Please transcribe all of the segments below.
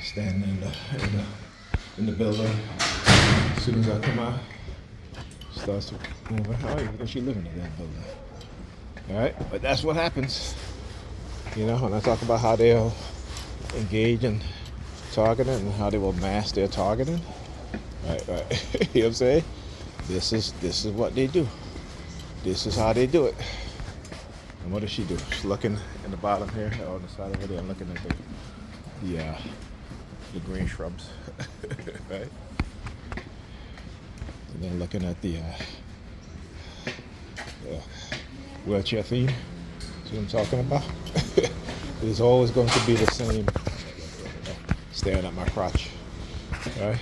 Standing in the building. As soon as I come out, starts moving. Oh, even though she living in that building. All right, but that's what happens. You know, when I talk about how they'll engage in targeting and how they will mask their targeting. Right. You know what I'm saying? This is what they do. This is how they do it. And what does she do? She's looking in the bottom here, on the side over there, and looking at the green shrubs, right? And then looking at the wheelchair theme. See what I'm talking about? It's always going to be the same. Staring at my crotch, right?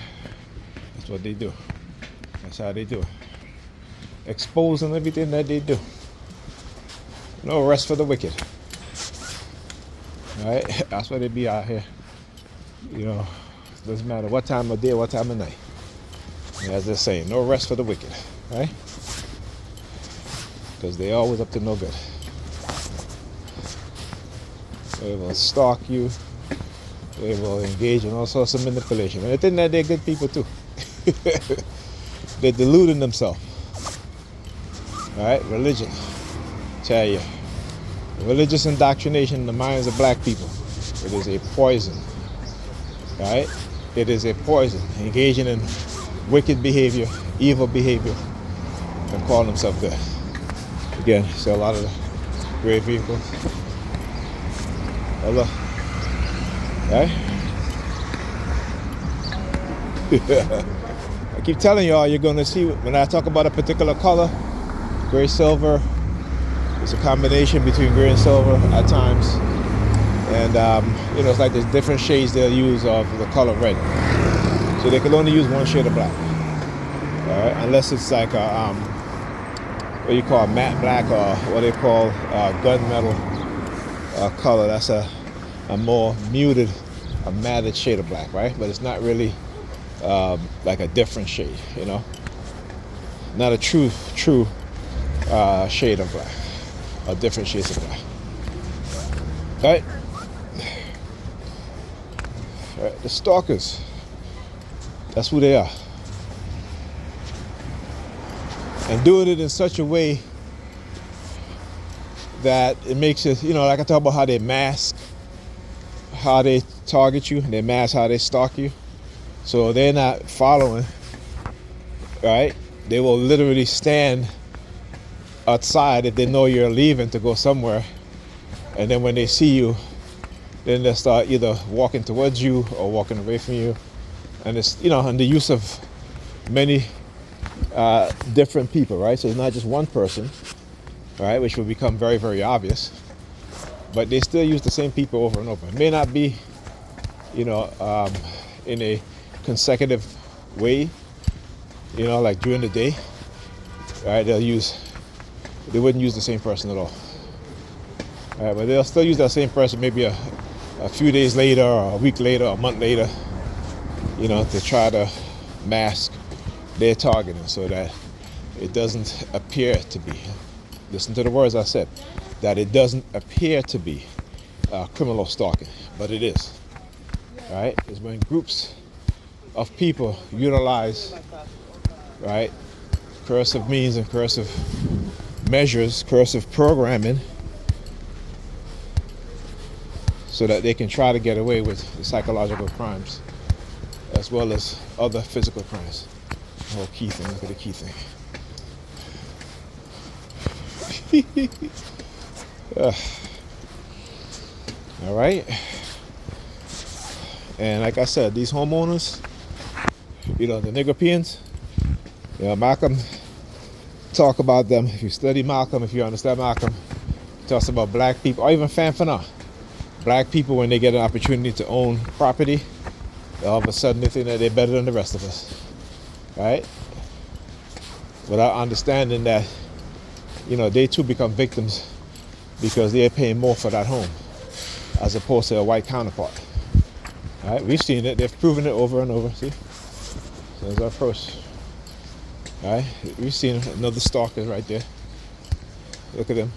That's what they do. That's how they do it. Exposing everything that they do. No rest for the wicked. All right? That's why they be out here. You know, doesn't matter what time of day, what time of night. And as they're saying, no rest for the wicked, right? Because they always up to no good. They will stalk you. They will engage in all sorts of manipulation. And they think that they're good people too. They're deluding themselves. All right, religion. Tell you, religious indoctrination in the minds of black people. It is a poison. All right, it is a poison. Engaging in wicked behavior, evil behavior, and calling themselves good. Again, so a lot of the gray vehicles. Hello. Right? I keep telling y'all, you're going to see when I talk about a particular color, gray silver. It's a combination between gray and silver at times, and you know, it's like there's different shades they'll use of the color red. So they can only use one shade of black. All right, unless it's like a what you call matte black, or what they call gunmetal color. That's a more muted, a matted shade of black, right? But it's not really like a different shade, you know? Not a true shade of black, or different shades of black. Right? All right, the stalkers, that's who they are. And doing it in such a way that it makes it, you know, like I talk about how they mask, how they target you, they mask how they stalk you. So they're not following, right? They will literally stand outside if they know you're leaving to go somewhere. And then when they see you, then they'll start either walking towards you or walking away from you. And it's, you know, and the use of many different people, right? So it's not just one person, right? Which will become very, very obvious. But they still use the same people over and over. It may not be, you know, in a consecutive way, you know, like during the day, right? They wouldn't use the same person at all. All right, but they'll still use that same person maybe a few days later, or a week later, or a month later, you know, to try to mask their targeting so that it doesn't appear to be, listen to the words I said, that it doesn't appear to be criminal stalking, but it is. Right? It's when groups of people utilize, right, coercive means and coercive measures, coercive programming, so that they can try to get away with the psychological crimes as well as other physical crimes. The whole key thing, look at the key thing. All right. And like I said, these homeowners, you know, the Niggerpeans, you know, Malcolm talk about them. If you study Malcolm, if you understand Malcolm, he talks about black people, or even Fanfana. Black people, when they get an opportunity to own property, all of a sudden they think that they're better than the rest of us, right? Without understanding that, you know, they too become victims because they're paying more for that home as opposed to a white counterpart. All right, we've seen it. They've proven it over and over. See, so there's our approach. All right, we've seen another stalker right there. Look at him.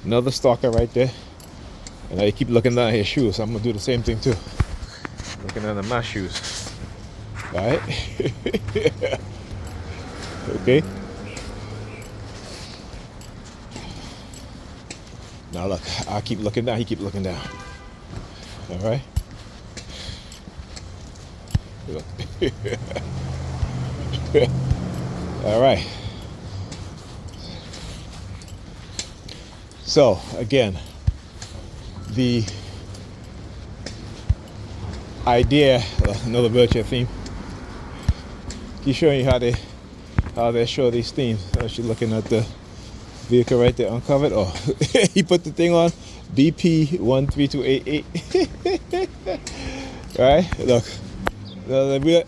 Another stalker right there. And I keep looking down at his shoes, so I'm gonna do the same thing too. Looking down at my shoes. Alright? Okay. Now look, I keep looking down, he keep looking down. Alright? Alright. So again, the idea, another wheelchair theme. Keep showing you how they show these themes. She's looking at the vehicle right there uncovered. Oh, he put the thing on BP 13288. Right? Look,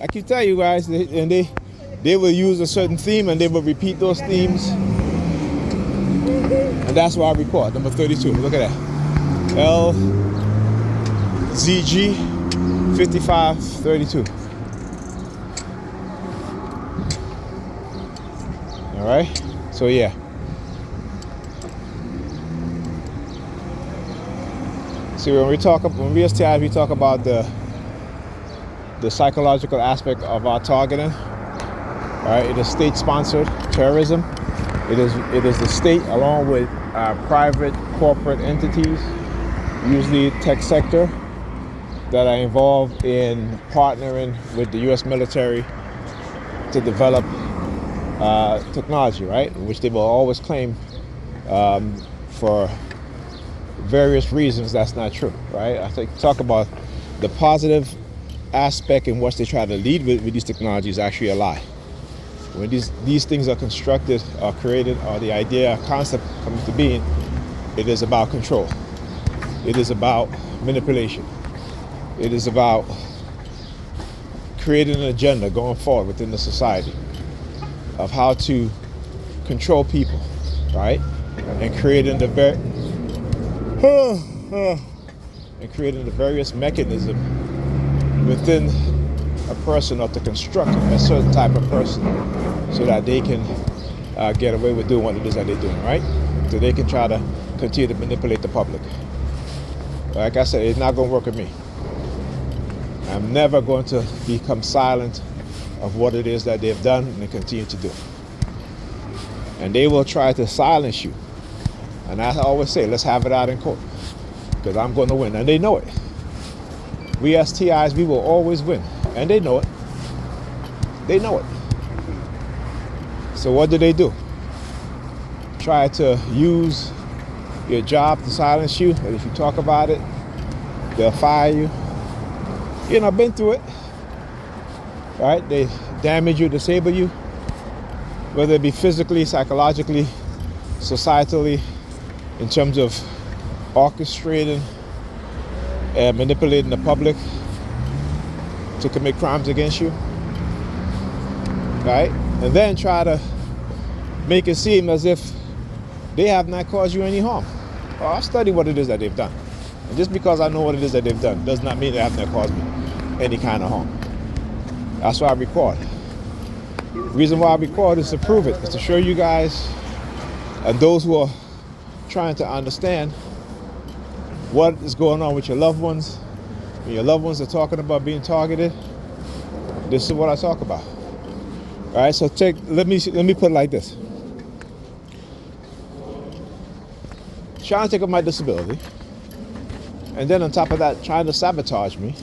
I keep telling you guys, they will use a certain theme and they will repeat those themes, and that's why I record number 32. Look at that, LZG 5532. All right, so yeah. See, when we STIs, we talk about the psychological aspect of our targeting. All right, it is state-sponsored terrorism. It is the state along with private corporate entities, usually tech sector, that are involved in partnering with the U.S. military to develop technology, right? Which they will always claim for various reasons that's not true, right? I talk about the positive aspect in what they try to lead with these technologies is actually a lie. When these things are constructed or created, or the idea or concept comes to being, it is about control. It is about manipulation. It is about creating an agenda going forward within the society of how to control people, right? And creating the various mechanisms within a person, or to construct a certain type of person so that they can get away with doing what it is that they're doing, right? So they can try to continue to manipulate the public. Like I said, it's not going to work with me. I'm never going to become silent of what it is that they've done and they continue to do. And they will try to silence you. And I always say, let's have it out in court, because I'm going to win. And they know it. We as TIs, we will always win. And they know it. They know it. So what do? Try to use your job to silence you. And if you talk about it, they'll fire you. You know, I've been through it. Right? They damage you, disable you. Whether it be physically, psychologically, societally, in terms of orchestrating and manipulating the public to commit crimes against you, right? And then try to make it seem as if they have not caused you any harm. Well, I've studied what it is that they've done. And just because I know what it is that they've done does not mean they have not caused me any kind of harm. That's why I record. The reason why I record is to prove it. Is to show you guys and those who are trying to understand what is going on with your loved ones. When your loved ones are talking about being targeted, this is what I talk about. All right, so let me put it like this. Trying to take up my disability, and then on top of that, trying to sabotage me.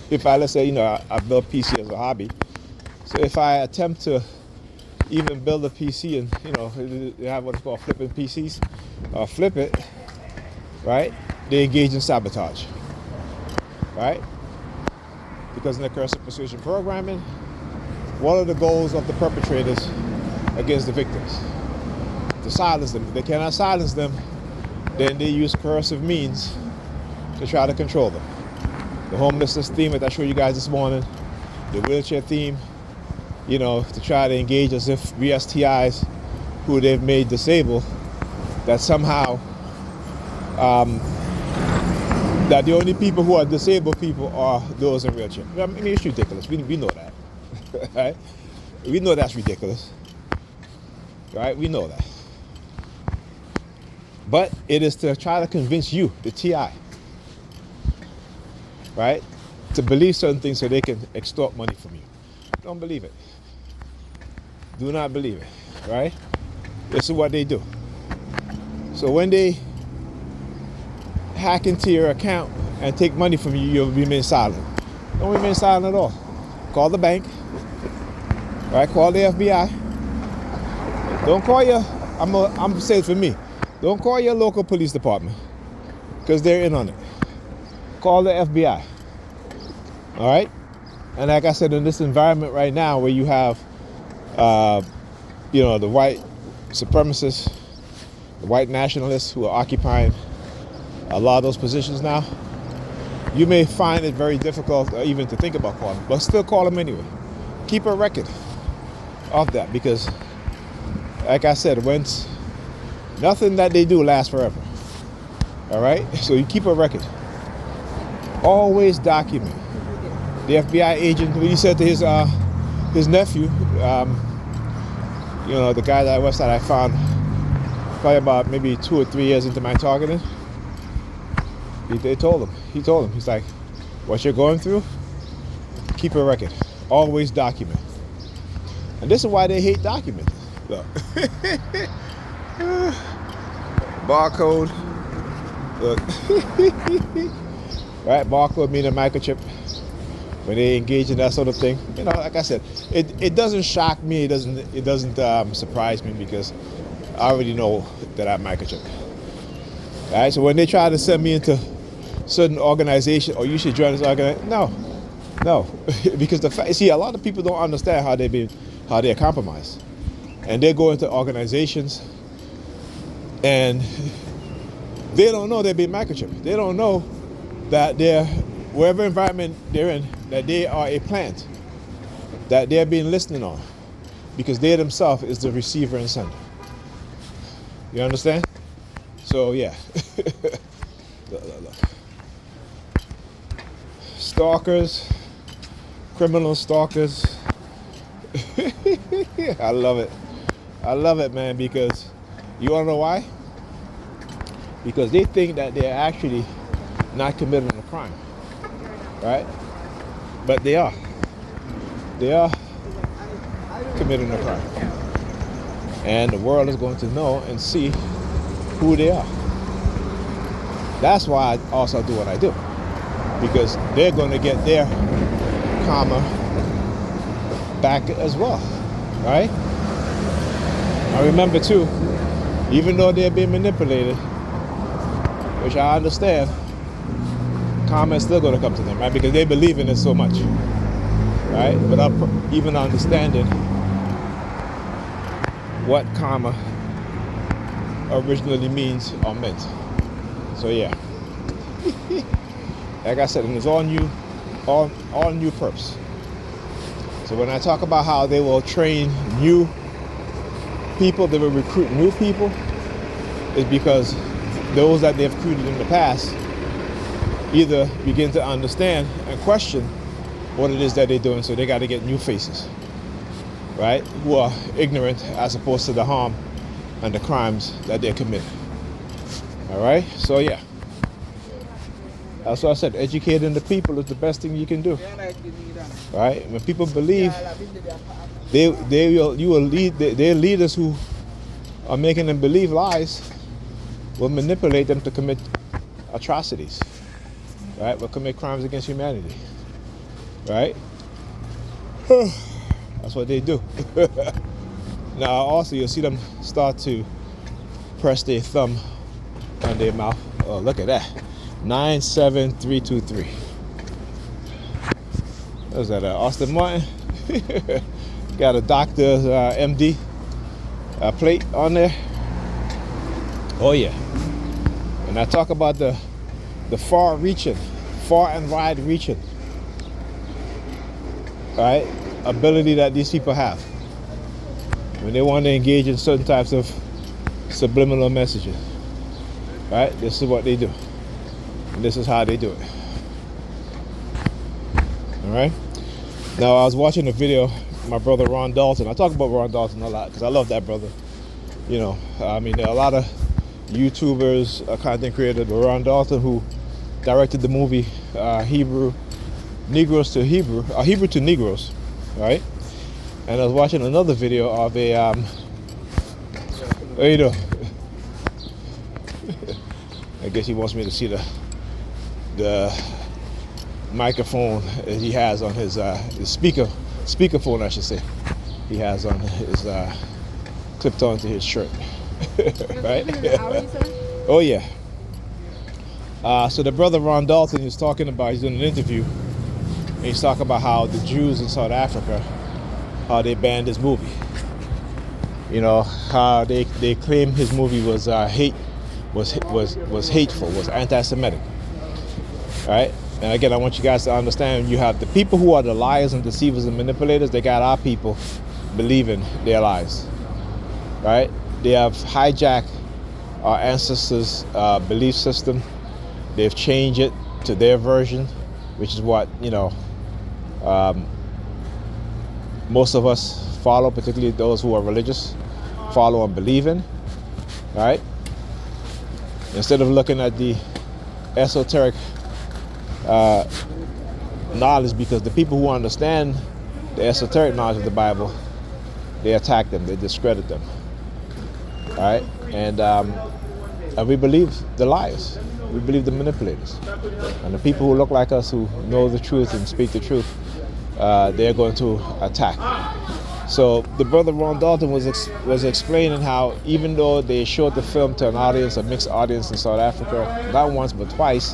If let's say, I built PC as a hobby. So if I attempt to even build a PC and, they have what's called flipping PCs, flip it, right? They engage in sabotage, right? Because in the cursive precision programming, one of the goals of the perpetrators against the victims, to silence them. If they cannot silence them, then they use coercive means to try to control them. The homelessness theme that I showed you guys this morning, the wheelchair theme, to try to engage as if we as TIs who they've made disabled, that somehow that the only people who are disabled people are those in wheelchair. I mean, it's ridiculous. We know that. Right? We know that's ridiculous. Right? We know that. But it is to try to convince you, the TI, right? To believe certain things so they can extort money from you. Don't believe it. Do not believe it, right? This is what they do. So when they hack into your account and take money from you, you'll remain silent. Don't remain silent at all. Call the bank, right? Call the FBI. Don't call your, I'm saying for me, don't call your local police department because they're in on it. Call the FBI, all right? And like I said, in this environment right now where you have, the white supremacists, the white nationalists who are occupying a lot of those positions now, you may find it very difficult even to think about calling, but still call them anyway. Keep a record of that because, like I said, nothing that they do lasts forever. All right? So you keep a record. Always document. The FBI agent, when he said to his nephew, the guy that website I found probably about maybe 2 or 3 years into my targeting, he told him, he's like, what you're going through, keep a record. Always document. And this is why they hate documenting. Look. Barcode. Look. Right? Barcode meaning a microchip. When they engage in that sort of thing, like I said, it doesn't shock me. It doesn't surprise me because I already know that I'm microchipped. All right. So when they try to send me into certain organization, or you should join this organization, no, because a lot of people don't understand how they're compromised, and they go into organizations, and they don't know they're being microchipped. They don't know that wherever environment they're in, that they are a plant, that they're being listened on, because they themselves is the receiver and sender. You understand? So yeah. Look. Stalkers, criminal stalkers. I love it, man, because you wanna know why? Because they think that they're actually not committing a crime. Right? But they are committing a crime. And the world is going to know and see who they are. That's why I also do what I do. Because they're going to get their karma back as well. Right? I remember too, even though they're being manipulated, which I understand, karma is still going to come to them, right? Because they believe in it so much, right? Without even understanding what karma originally means or meant. So yeah, like I said, and it's all new perps. So when I talk about how they will train new people, they will recruit new people, is because those that they've recruited in the past either begin to understand and question what it is that they're doing, so they got to get new faces, right? Who are ignorant as opposed to the harm and the crimes that they're committing. All right? So yeah. That's what I said. Educating the people is the best thing you can do. Right? When people believe, their leaders who are making them believe lies will manipulate them to commit atrocities. Right? Will commit crimes against humanity. Right? That's what they do. Now also you'll see them start to press their thumb on their mouth. Oh, look at that. 97323. What was that? Austin Martin? Got a doctor's MD plate on there. Oh yeah. And I talk about the far and wide reaching, right, ability that these people have when they want to engage in certain types of subliminal messages. Right? This is what they do. And this is how they do it. All right? Now, I was watching a video, my brother Ron Dalton. I talk about Ron Dalton a lot because I love that brother. You know, I mean, there are a lot of YouTubers, content creators, but Ron Dalton, who directed the movie Negroes to Hebrew to Negroes, right? And I was watching another video of a you know, I guess he wants me to see the microphone he has on his speakerphone, I should say. He has on his clipped onto his shirt, right? Oh yeah. So the brother Ron Dalton is talking about, he's doing an interview, and he's talking about how the Jews in South Africa, how they banned his movie. You know, how they claim his movie was hateful, was anti-Semitic. Right? And again, I want you guys to understand, you have the people who are the liars and deceivers and manipulators. They got our people believing their lies. Right? They have hijacked our ancestors' belief system. They've changed it to their version, which is what, you know, most of us follow, particularly those who are religious, follow and believe in. Right? Instead of looking at the esoteric knowledge, because the people who understand the esoteric knowledge of the Bible, they attack them, they discredit them. All right? And we believe the liars, we believe the manipulators, and the people who look like us, who know the truth and speak the truth, they're going to attack. So the brother Ron Dalton was explaining how, even though they showed the film to an audience, a mixed audience in South Africa, not once but twice,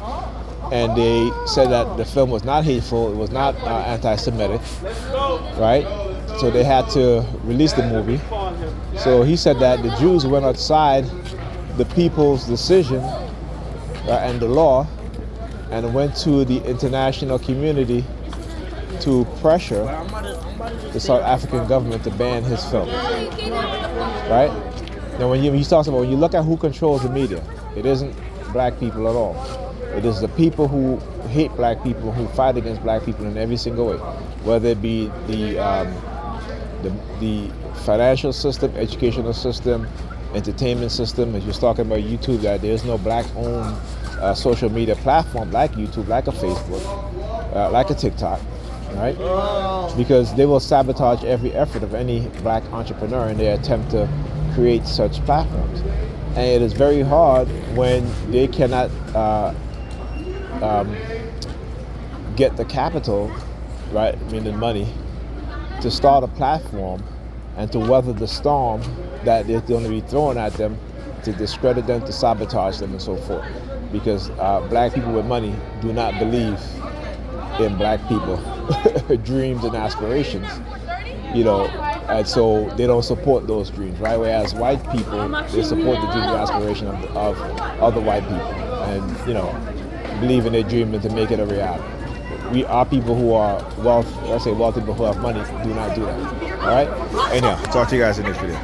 and they said that the film was not hateful, it was not anti-Semitic, right? So they had to release the movie. So he said that the Jews went outside the people's decision and the law, and went to the international community to pressure the South African government to ban his film. Right? Now, when he talks about, when you look at who controls the media, it isn't black people at all. It is the people who hate black people, who fight against black people in every single way, whether it be the financial system, educational system, entertainment system. As you're talking about YouTube, that there's no black-owned social media platform like YouTube, like a Facebook, like a TikTok, right? Because they will sabotage every effort of any black entrepreneur in their attempt to create such platforms. And it is very hard when they cannot get the capital, right, meaning money, to start a platform and to weather the storm that is going to be thrown at them, to discredit them, to sabotage them, and so forth. Because black people with money do not believe in black people dreams and aspirations, you know, and so they don't support those dreams, right? Whereas white people, they support the dreams and aspirations of other white people, and, you know, believe in their dream and to make it a reality. We are people who are wealthy, but who have money, do not do that. All right? Anyhow, talk to you guys in this video.